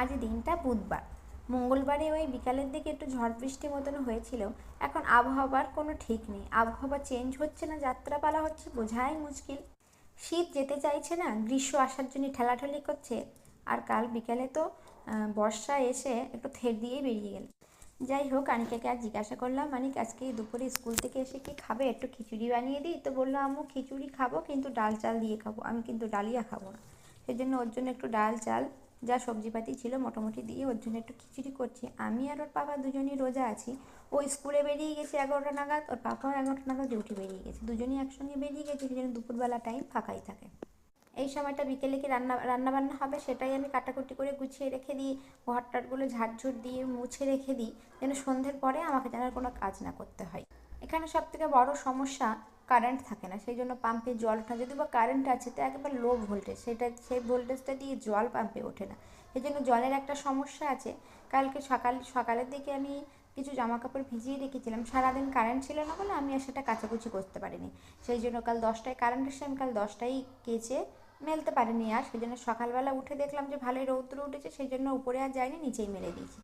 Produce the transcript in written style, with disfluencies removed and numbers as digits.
আজ দিনটা বুধবার। মঙ্গলবারে ওই বিকালের দিকে একটু ঝড় বৃষ্টি মতন হয়েছিল। এখন আবহাওয়ার কোনো ঠিক নেই, আবহাওয়া চেঞ্জ হচ্ছে না যাত্রাপালা হচ্ছে বোঝাই মুশকিল। শীত যেতে চাইছে না, গ্রীষ্ম আসার জন্য ঠেলাঠেলি করছে। আর কাল বিকালে তো বর্ষা এসে একটু থের দিয়েই বেরিয়ে গেল। যাই হোক, আনিকাকে আজ জিজ্ঞাসা করলাম, আনিক আজকে দুপুরে স্কুল থেকে এসে কি খাবে, একটু খিচুড়ি বানিয়ে দিই? তো বললো, আম্মু খিচুড়ি খাবো কিন্তু ডাল চাল দিয়ে খাবো। আমি কিন্তু ডালিয়া খাবো না। সেই জন্য ওর জন্য একটু ডাল চাল যা সবজিপাতি ছিল মোটামুটি দিয়ে ওর জন্য একটু খিচুড়ি করছি। আমি আর ওর পাপা দুজনই রোজা আছি। ও স্কুলে বেরিয়ে গেছে 11টা নাগাদ, ওর পাপাও 11টা নাগাদ ডিউটি বেরিয়ে গেছে, দুজনই একসঙ্গে বেরিয়ে গেছে। সেই জন্য দুপুরবেলা টাইম ফাঁকাই থাকে। এই সময়টা বিকেলে কি রান্না বান্না হবে সেটাই আমি কাটাকুটি করে গুছিয়ে রেখে দিই। ঘরটারগুলো ঝাড়ঝুড় দিয়ে মুছে রেখে দিই, যেন সন্ধ্যের পরে আমাকে যেন আর কোনো কাজ না করতে হয়। এখানে সব থেকে বড় সমস্যা, কারেন্ট থাকে না। সেই জন্য পাম্পে জল ওঠে না। যদি বা কারেন্ট আছে তো একেবারে লো ভোল্টেজ, সেই ভোল্টেজটা দিয়ে জল পাম্পে ওঠে না। এই জন্য জলের একটা সমস্যা আছে। কালকে সকালের দিকে আমি কিছু জামা কাপড় ভিজিয়ে রেখেছিলাম, সারাদিন কারেন্ট ছিল না বলে আমি আর সেটা কাচাকুচি করতে পারিনি। সেই জন্য কাল 10টায় কারেন্ট এসে আমি কাল 10টায় কেচে মেলতে পারিনি। আর সেই জন্য সকালবেলা উঠে দেখলাম যে ভালোই রৌদ্র উঠেছে, সেই জন্য উপরে আর যাইনি, নিচেই মেলে দিয়েছি।